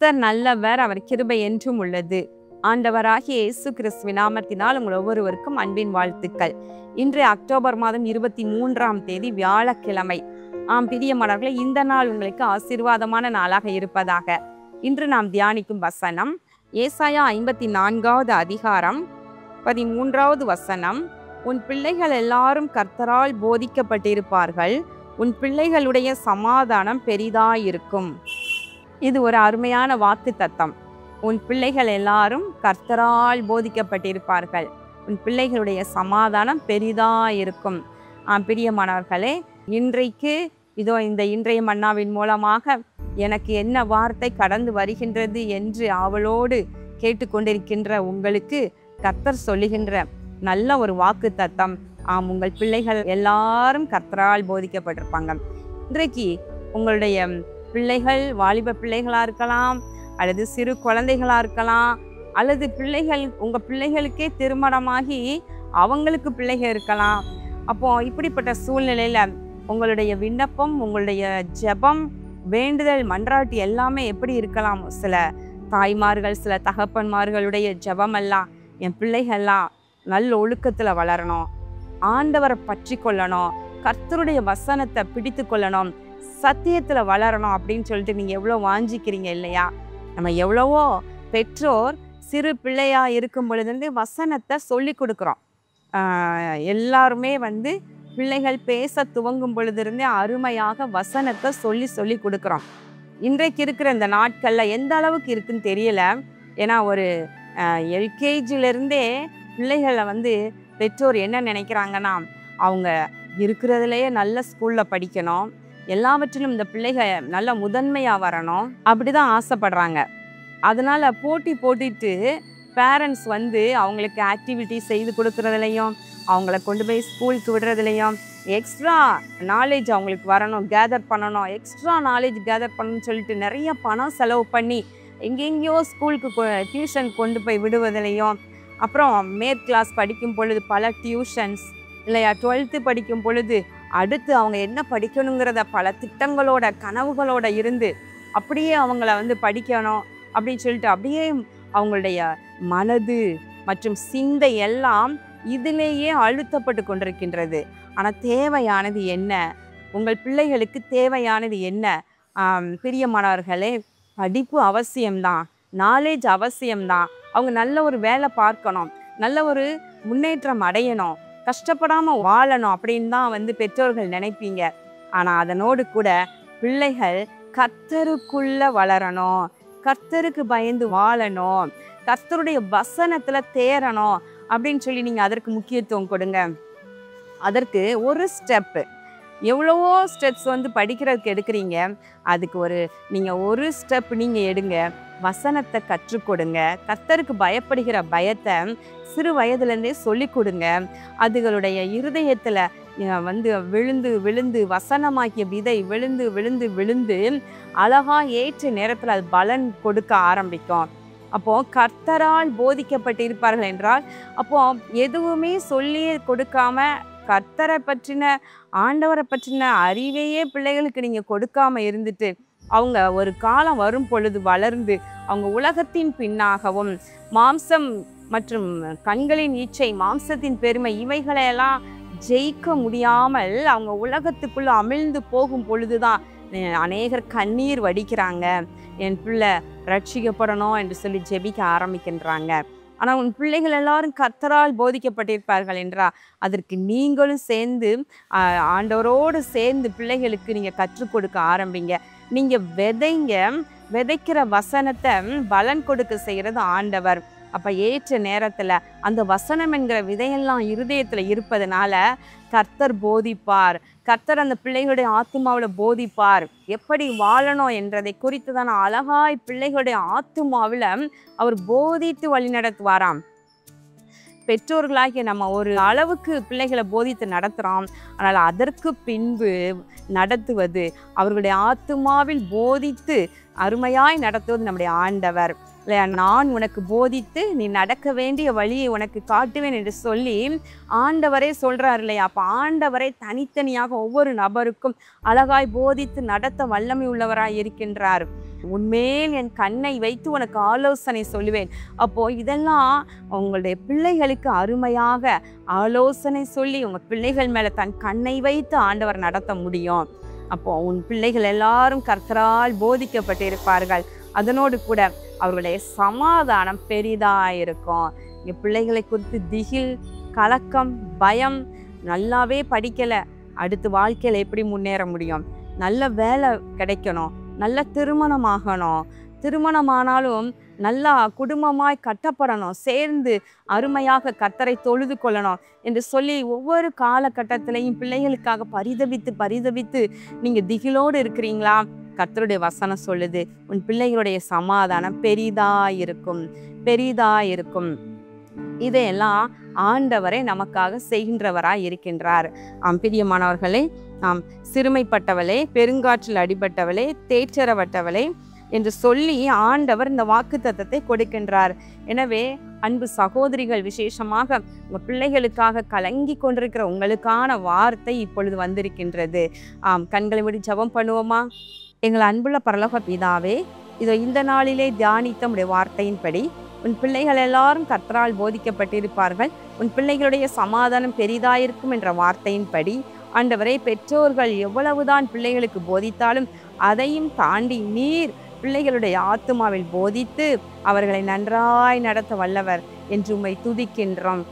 கர்த்தர் நல்லவர், அவர் கிருபை என்றும் உள்ளது. ஆண்டவராகிய இயேசு கிறிஸ்துவின் நாமத்தினால் உங்கள் ஒவ்வொருவருக்கும் அன்பின் வாழ்த்துக்கள். இன்று அக்டோபர் மாதம் 23ஆம் தேதி வியாழக்கிழமை. பிரியமானவர்களே, இந்த நாள் உங்களுக்கு ஆசீர்வாதமான நாளாக இருப்பதாக. இன்று நாம் தியானிக்கும் வசனம் ஏசாயா 54வது அதிகாரம் 13வது வசனம். உன் பிள்ளைகள் எல்லாரும் கர்த்தரால் போதிக்கப்பட்டிருப்பார்கள், உன் பிள்ளைகளுடைய சமாதானம் பெரிதாயிருக்கும். இது ஒரு அருமையான வாக்கு தத்தம். உன் பிள்ளைகள் எல்லாரும் கர்த்தரால் போதிக்கப்பட்டிருப்பார்கள், உன் பிள்ளைகளுடைய சமாதானம் பெரிதாயிருக்கும். பிரியமானவர்களே, இன்றைக்கு இதோ இந்த இன்றைய மன்னாவின் மூலமாக எனக்கு என்ன வார்த்தை கடந்து வருகின்றது என்று அவளோடு கேட்டுக்கொண்டிருக்கின்ற உங்களுக்கு கர்த்தர் சொல்லுகின்ற நல்ல ஒரு வாக்கு தத்தம். உங்கள் பிள்ளைகள் எல்லாரும் கர்த்தரால் போதிக்கப்பட்டிருப்பாங்க. இன்றைக்கு உங்களுடைய பிள்ளைகள் வாலிப பிள்ளைகளாக இருக்கலாம், அல்லது சிறு குழந்தைகளாக இருக்கலாம், அல்லது பிள்ளைகள் உங்கள் பிள்ளைகளுக்கே திருமணமாகி அவங்களுக்கு பிள்ளைகள் இருக்கலாம். அப்போது இப்படிப்பட்ட சூழ்நிலையில் உங்களுடைய விண்ணப்பம், உங்களுடைய ஜெபம், வேண்டுதல், மன்றாட்டு எல்லாமே எப்படி இருக்கலாம்? சில தாய்மார்கள், சில தகப்பன்மார்களுடைய ஜெபமெல்லாம், என் பிள்ளைகள்லாம் நல்ல ஒழுக்கத்தில் வளரணும், ஆண்டவரை பற்றி கொள்ளணும், கர்த்தருடைய வசனத்தை பிடித்து கொள்ளணும், சத்தியத்தில் வளரணும் அப்படின்னு சொல்லிட்டு நீங்கள் எவ்வளோ வாஞ்சிக்கிறீங்க இல்லையா? நம்ம எவ்வளவோ பெற்றோர் சிறு பிள்ளையாக இருக்கும் பொழுது வசனத்தை சொல்லி கொடுக்குறோம். எல்லாருமே பிள்ளைகள் பேச துவங்கும் பொழுதுருந்தே அருமையாக வசனத்தை சொல்லி கொடுக்குறோம். இன்றைக்கு இருக்கிற இந்த நாட்களில் எந்த அளவுக்கு இருக்குன்னு தெரியல. ஏன்னா ஒரு எல்கேஜிலேருந்தே பிள்ளைகளை பெற்றோர் என்ன நினைக்கிறாங்கன்னா, அவங்க இருக்கிறதுலையே நல்ல ஸ்கூலில் படிக்கணும், எல்லாவற்றிலும் இந்த பிள்ளைகள் நல்ல முதன்மையாக வரணும், அப்படி தான் ஆசைப்படுறாங்க. அதனால் போட்டிட்டு பேரண்ட்ஸ் அவங்களுக்கு ஆக்டிவிட்டி செய்து கொடுக்குறதுலையும், அவங்கள கொண்டு போய் ஸ்கூலுக்கு விடுறதுலையும் எக்ஸ்ட்ரா நாலேஜ் அவங்களுக்கு வரணும், கேதர் பண்ணணும், எக்ஸ்ட்ரா நாலேஜ் கேதர் பண்ணணும்னு சொல்லிட்டு நிறைய பணம் செலவு பண்ணி எங்கெங்கேயோ ஸ்கூலுக்கு டியூஷன் கொண்டு போய் விடுவதிலையும், அப்புறம் மேத் கிளாஸ் படிக்கும் பொழுது பல டியூஷன்ஸ் இல்லையா, 12th படிக்கும் பொழுது அடுத்து அவங்க என்ன படிக்கணுங்கிறத பல திட்டங்களோட கனவுகளோட இருந்து அப்படியே அவங்கள படிக்கணும் அப்படின்னு சொல்லிட்டு அப்படியே அவங்களுடைய மனது மற்றும் சிந்தை எல்லாம் இதிலேயே அழுத்தப்பட்டு கொண்டிருக்கின்றது. ஆனால் தேவையானது என்ன? உங்கள் பிள்ளைகளுக்கு தேவையானது என்ன? பிரியமானவர்களே, படிப்பு அவசியம்தான், நாலேஜ் அவசியம்தான். அவங்க நல்ல ஒரு வேலை பார்க்கணும், நல்ல ஒரு முன்னேற்றம் அடையணும், கஷ்டப்படாமல் வாழணும் அப்படின்னு தான் பெற்றோர்கள் நினைப்பீங்க. ஆனால் அதனோடு கூட பிள்ளைகள் கர்த்தருக்குள்ள வளரணும், கர்த்தருக்கு பயந்து வாழணும், கர்த்தருடைய வசனத்தில் தேரணும் அப்படின்னு சொல்லி நீங்கள் அதற்கு முக்கியத்துவம் கொடுங்க. அதற்கு ஒரு ஸ்டெப்பு, எவ்வளவோ ஸ்டெப்ஸ் படிக்கிறதுக்கு எடுக்கிறீங்க, அதுக்கு நீங்கள் ஒரு ஸ்டெப் நீங்கள் எடுங்க. வசனத்தை கற்றுக் கொடுங்க. கர்த்தருக்கு பயப்படுகிற பயத்தை சிறு வயதுலேருந்தே சொல்லி கொடுங்க. அதுகளுடைய இருதயத்தில் விழுந்து விழுந்து வசனமாக்கிய விதை விழுந்து விழுந்து விழுந்து அழகா ஏற்ற நேரத்தில் அது பலன் கொடுக்க ஆரம்பிக்கும். அப்போது கர்த்தரால் போதிக்கப்பட்டிருப்பார்கள் என்றால், அப்போது எதுவுமே சொல்லி கொடுக்காம கர்த்தரை பற்றின, ஆண்டவரை பற்றின அறிவையே பிள்ளைகளுக்கு நீங்கள் கொடுக்காம இருந்துட்டு அவங்க ஒரு காலம் வரும் பொழுது வளர்ந்து அவங்க உலகத்தின் பின்னாகவும், மாம்சம் மற்றும் கண்களின் இச்சை, மாம்சத்தின் பெருமை, இவைகளையெல்லாம் ஜெயிக்க முடியாமல் அவங்க உலகத்துக்குள்ளே அமிழ்ந்து போகும் பொழுதுதான் அநேகர் கண்ணீர் வடிக்கிறாங்க. என் பிள்ளை ரட்சிக்கப்படணும் என்று சொல்லி ஜெபிக்க ஆரம்பிக்கின்றாங்க. ஆனால் உன் பிள்ளைகள் எல்லாரும் கர்த்தரால் போதிக்கப்பட்டிருப்பார்கள் என்றால் அதற்கு நீங்களும் சேர்ந்து ஆண்டவரோடு சேர்ந்து பிள்ளைகளுக்கு நீங்கள் கற்றுக் கொடுக்க ஆரம்பிங்க. நீங்கள் விதைக்கிற வசனத்தை பலன் கொடுக்க செய்கிறது ஆண்டவர். அப்போ ஏற்ற நேரத்தில் அந்த வசனம் என்கிற விதையெல்லாம் இருதயத்தில் இருப்பதனால கர்த்தர் போதிப்பார். கர்த்தர் அந்த பிள்ளைகளுடைய ஆத்துமாவில் போதிப்பார். எப்படி வாழணும் என்றதை குறித்து தான் அழகாய் பிள்ளைகளுடைய ஆத்துமாவில் அவர் போதித்து வழி நடத்துவாராம். பெற்றோர்களாகிய நம்ம ஒரு அளவுக்கு பிள்ளைகளை போதித்து நடத்துகிறோம். ஆனால் அதற்கு பின்பு நடத்துவது, அவர்களுடைய ஆத்துமாவில் போதித்து அருமையாய் நடத்துவது நம்முடைய ஆண்டவர் இல்லையா? நான் உனக்கு போதித்து நீ நடக்க வேண்டிய வழியை உனக்கு காட்டுவேன் என்று சொல்லி ஆண்டவரே சொல்கிறார் இல்லையா? அப்போ ஆண்டவரே தனித்தனியாக ஒவ்வொரு நபருக்கும் அழகாய் போதித்து நடத்த வல்லமை உள்ளவராய் இருக்கின்றார். உன்மேல் என் கண்ணை வைத்து உனக்கு ஆலோசனை சொல்லுவேன். அப்போ இதெல்லாம் உங்களுடைய பிள்ளைகளுக்கு அருமையாக ஆலோசனை சொல்லி உங்க பிள்ளைகள் மேல தன் கண்ணை வைத்து ஆண்டவர் நடத்த முடியும். அப்போ உன் பிள்ளைகள் எல்லாரும் கர்த்தரால் போதிக்கப்பட்டிருப்பார்கள். அதனோடு கூட அவர்களுடைய சமாதானம் பெரிதாயிருக்கும். என் பிள்ளைகளை குறித்து திகில், கலக்கம், பயம், நல்லாவே படிக்கலை, அடுத்து வாழ்க்கையில் எப்படி முன்னேற முடியும், நல்ல வேலை கிடைக்கணும், நல்ல திருமணம் ஆகணும், திருமணமானாலும் நல்லா குடும்பமாய் கட்டப்படணும், சேர்ந்து அருமையாக கர்த்தரை தொழுது கொள்ளணும் என்று சொல்லி ஒவ்வொரு காலகட்டத்திலையும் பிள்ளைகளுக்காக பரிதபித்து நீங்கள் திகிலோடு இருக்கிறீங்களா? கர்த்தருடைய வசனம் சொல்லுது, உன் பிள்ளைகளுடைய சமாதானம் பெரிதாயிருக்கும். இதையெல்லாம் ஆண்டவரே நமக்காக செய்கின்றவராய் இருக்கின்றார். பிரியமானவர்களே, சிறுமைப்பட்டவளே, பெருங்காற்றில் அடிபட்டவளே, தேற்றரவட்டவளே என்று சொல்லி ஆண்டவர் இந்த வாக்குத்தத்தத்தை கொடுக்கின்றார். எனவே அன்பு சகோதரிகள், விசேஷமாக உங்கள் பிள்ளைகளுக்காக கலங்கி கொண்டிருக்கிற உங்களுக்கான வார்த்தை இப்பொழுது வந்திருக்கின்றது. கண்களை மூடி ஜெபம் பண்ணுவோமா? எங்கள் அன்புள்ள பரலோக பிதாவே, இதோ இந்த நாளிலே தியானித்த உடைய வார்த்தையின்படி உன் பிள்ளைகள் எல்லாரும் கர்த்தரால் போதிக்கப்பட்டிருப்பார்கள், உன் பிள்ளைகளுடைய சமாதானம் பெரிதாயிருக்கும் என்ற வார்த்தையின்படி ஆண்டவரே, பெற்றோர்கள் எவ்வளவுதான் பிள்ளைகளுக்கு போதித்தாலும் அதையும் தாண்டி நீர் பிள்ளைகளுடைய ஆத்துமாவில் போதித்து அவர்களை நன்றாய் நடத்த வல்லவர் என்று உம்மை துதிக்கின்றோம்.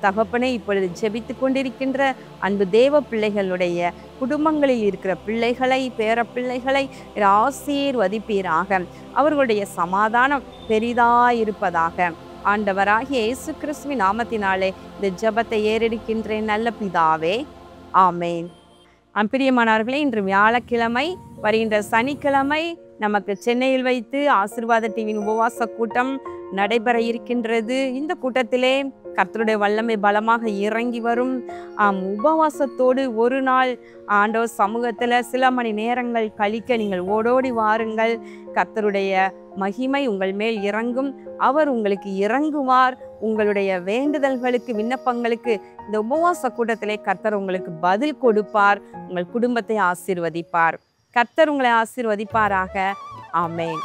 தகப்பனே, இப்பொழுது ஜெபித்து கொண்டிருக்கின்ற அன்பு தேவ பிள்ளைகளுடைய குடும்பங்களில் இருக்கிற பிள்ளைகளை, பேர பிள்ளைகளை ஆசீர்வதிப்பீராக. அவர்களுடைய சமாதானம் பெரிதாயிருப்பதாக. ஆண்டவராகிய இயேசு கிறிஸ்துவின் நாமத்தினாலே இந்த ஜெபத்தை ஏறெடுக்கின்றேன் நல்ல பிதாவே, ஆமேன். பிரியமானவர்களே, இன்று வியாழக்கிழமை, வருகின்ற சனிக்கிழமை நமக்கு சென்னையில் வைத்து ஆசீர்வாத டிவியின் உபவாச கூட்டம் நடைபெற இருக்கின்றது. இந்த கூட்டத்திலே கர்த்தருடைய வல்லமை பலமாக இறங்கி வரும். உபவாசத்தோடு ஒரு நாள் ஆண்டவர் சமூகத்தில் சில மணி நேரங்கள் கழிக்க நீங்கள் ஓடோடி வாருங்கள். கர்த்தருடைய மகிமை உங்கள் மேல் இறங்கும். அவர் உங்களுக்கு இறங்குவார். உங்களுடைய வேண்டுதல்களுக்கு, விண்ணப்பங்களுக்கு இந்த உபவாச கூட்டத்திலே கர்த்தர் உங்களுக்கு பதில் கொடுப்பார். உங்கள் குடும்பத்தை ஆசீர்வதிப்பார். கர்த்தர் உங்களை ஆசீர்வதிப்பாராக. ஆமென்.